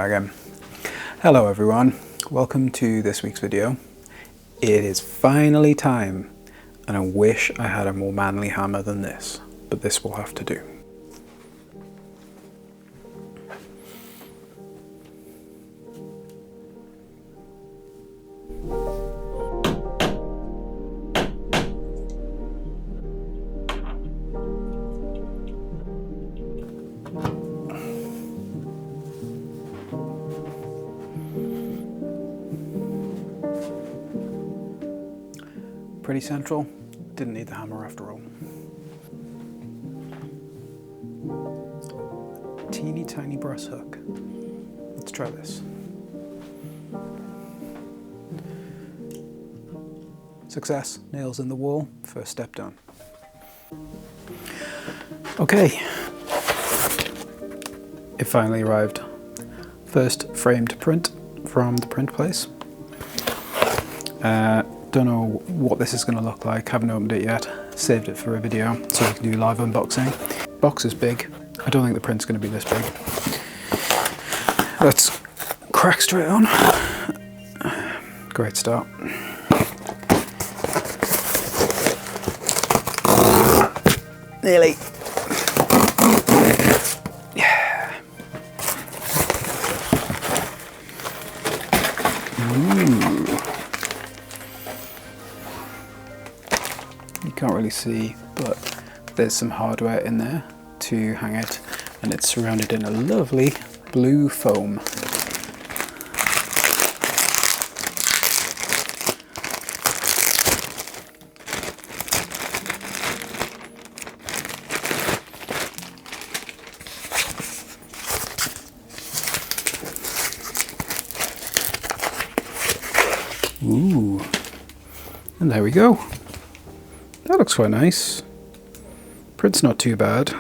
again. Hello everyone, welcome to this week's video. It is finally time, and I wish I had a more manly hammer than this, but this will have to do. Pretty central, didn't need the hammer after all. Teeny tiny brass hook. Let's try this. Success, nails in the wall, first step done. Okay, it finally arrived. First framed print from the print place. Don't know what this is going to look like, haven't opened it yet, saved it for a video so we can do live unboxing. Box is big, I don't think the print's going to be this big. Let's crack straight on. Great start. Nearly. Yeah. Ooh. You can't really see, but there's some hardware in there to hang it, and it's surrounded in a lovely blue foam. Ooh, and there we go. That looks quite nice. Print's not too bad.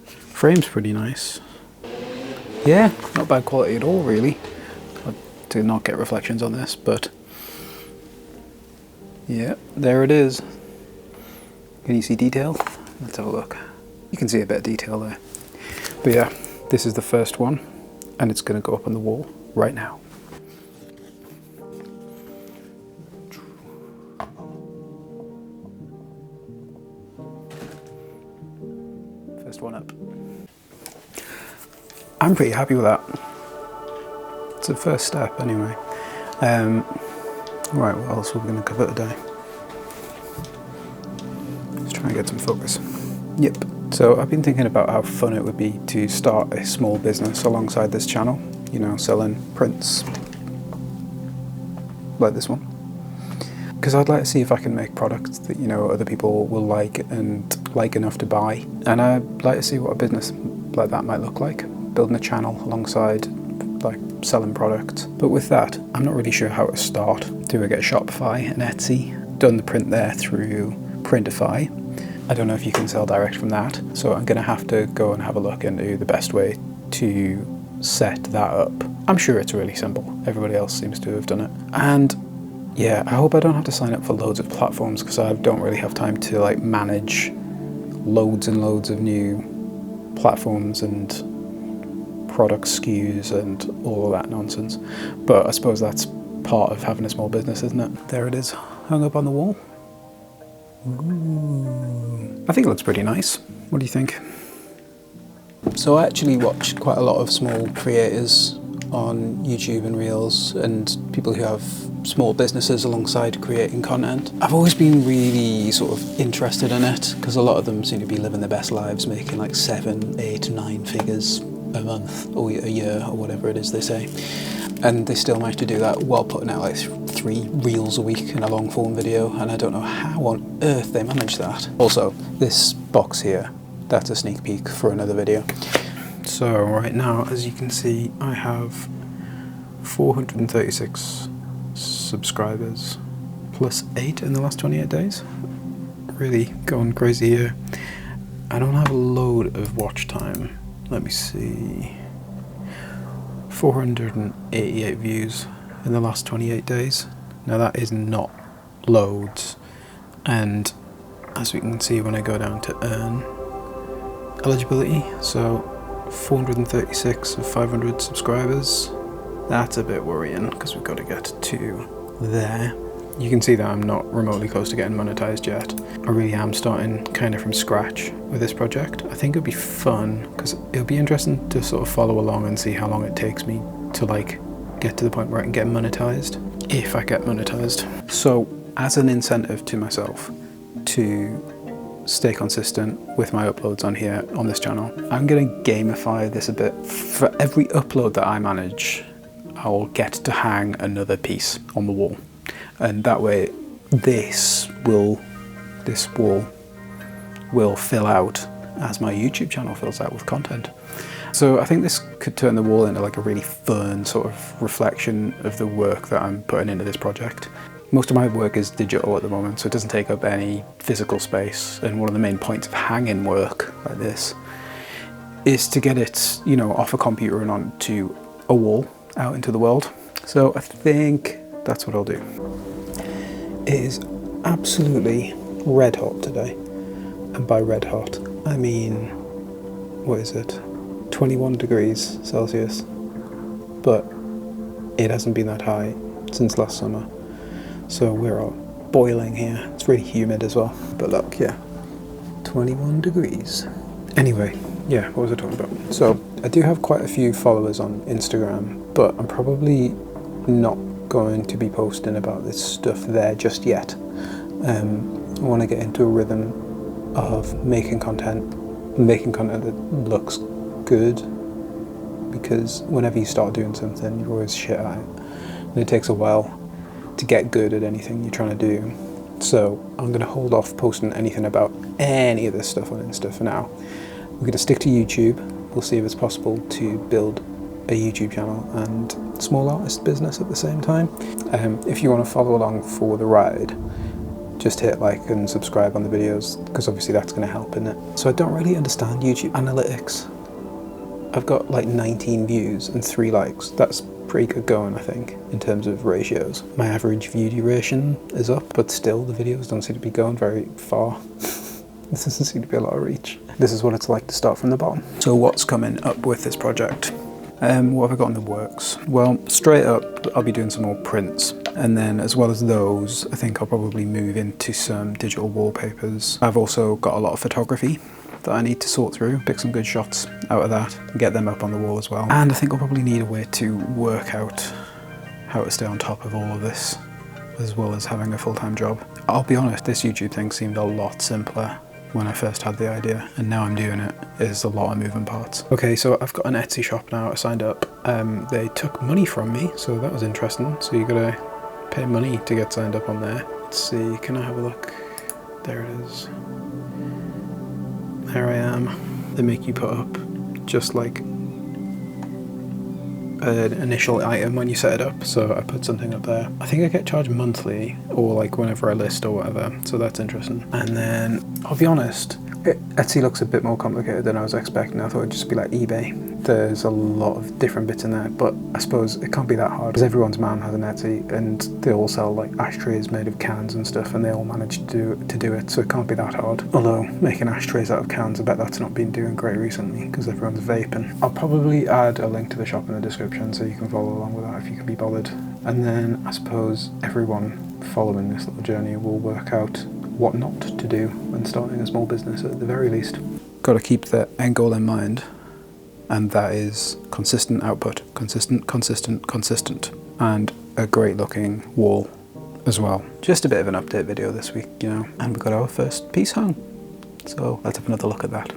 Frame's pretty nice. Yeah, not bad quality at all really. I did not get reflections on this, but yeah, there it is. Can you see detail? Let's have a look. You can see a bit of detail there. But yeah, this is the first one, and it's going to go up on the wall right now. First one up. I'm pretty happy with that. It's a first step anyway. Right, what else are we going to cover today? Let's try and get some focus. Yep. So I've been thinking about how fun it would be to start a small business alongside this channel. You know, selling prints like this one. Because I'd like to see if I can make products that, you know, other people will like and like enough to buy. And I'd like to see what a business like that might look like. Building a channel alongside like selling products. But with that, I'm not really sure how to start. Do I get Shopify and Etsy? Done the print there through Printify. I don't know if you can sell direct from that. So I'm gonna have to go and have a look into the best way to set that up. I'm sure it's really simple. Everybody else seems to have done it. And yeah, I hope I don't have to sign up for loads of platforms because I don't really have time to like manage loads and loads of new platforms and product SKUs and all of that nonsense. But I suppose that's part of having a small business, isn't it? There it is, hung up on the wall. Ooh. I think it looks pretty nice. What do you think? So I actually watch quite a lot of small creators on YouTube and Reels, and people who have small businesses alongside creating content. I've always been really sort of interested in it because a lot of them seem to be living their best lives, making like 7, 8, 9 figures a month or a year or whatever it is they say, and they still manage to do that while putting out like 3 reels a week in a long form video, and I don't know how on earth they manage that. Also, this box here, that's a sneak peek for another video. So right now, as you can see, I have 436 subscribers plus 8 in the last 28 days. Really going crazy here. I don't have a load of watch time. Let me see. 488 views in the last 28 days. Now that is not loads. And as we can see when I go down to earn eligibility, so 436 of 500 subscribers. That's a bit worrying because we've got to get to there. You can see that I'm not remotely close to getting monetized yet. I really am starting kind of from scratch with this project. I think it'll be fun because it'll be interesting to sort of follow along and see how long it takes me to like get to the point where I can get monetized, if I get monetized. So as an incentive to myself to stay consistent with my uploads on here on this channel, I'm going to gamify this a bit. For every upload that I manage, I will get to hang another piece on the wall. And that way this wall will fill out as my YouTube channel fills out with content. So I think this could turn the wall into like a really fun sort of reflection of the work that I'm putting into this project. Most of my work is digital at the moment, so it doesn't take up any physical space. And one of the main points of hanging work like this is to get it, you know, off a computer and onto a wall out into the world. So I think that's what I'll do. It is absolutely red hot today. And by red hot, I mean, what is it? 21 degrees Celsius. But it hasn't been that high since last summer. So we're all boiling here. It's really humid as well. But look, yeah, 21 degrees. Anyway, yeah, what was I talking about? So I do have quite a few followers on Instagram, but I'm probably not going to be posting about this stuff there just yet. I want to get into a rhythm of making content that looks good, because whenever you start doing something, you're always shit at it, and it takes a while to get good at anything you're trying to do. So I'm going to hold off posting anything about any of this stuff on Insta for now. We're going to stick to YouTube. We'll see if it's possible to build a YouTube channel and small artist business at the same time. If you want to follow along for the ride, just hit like and subscribe on the videos, because obviously that's going to help in it. So I don't really understand YouTube analytics. I've got like 19 views and 3 likes. That's pretty good going, I think, in terms of ratios. My average view duration is up, but still the videos don't seem to be going very far. This doesn't seem to be a lot of reach. This is what it's like to start from the bottom. So what's coming up with this project? What have I got in the works? Well, straight up, I'll be doing some more prints. And then as well as those, I think I'll probably move into some digital wallpapers. I've also got a lot of photography that I need to sort through, pick some good shots out of that, and get them up on the wall as well. And I think I'll probably need a way to work out how to stay on top of all of this, as well as having a full-time job. I'll be honest, this YouTube thing seemed a lot simpler when I first had the idea, and now I'm doing it. There's a lot of moving parts. Okay, so I've got an Etsy shop now. I signed up. They took money from me, so that was interesting. So you gotta pay money to get signed up on there. Let's see, can I have a look? There it is. There I am. They make you put up just like an initial item when you set it up, so I put something up there. I think I get charged monthly, or like whenever I list or whatever, so that's interesting. And then, I'll be honest, Etsy looks a bit more complicated than I was expecting. I thought it'd just be like eBay. There's a lot of different bits in there, but I suppose it can't be that hard, because everyone's man has an Etsy, and they all sell like ashtrays made of cans and stuff, and they all manage to do it, so it can't be that hard. Although, making ashtrays out of cans, I bet that's not been doing great recently, because everyone's vaping. I'll probably add a link to the shop in the description, so you can follow along with that if you can be bothered. And then, I suppose, everyone following this little journey will work out what not to do when starting a small business at the very least. Got to keep the end goal in mind, and that is consistent output, consistent, and a great looking wall as well. Just a bit of an update video this week, you know, and we got our first piece hung. So let's have another look at that.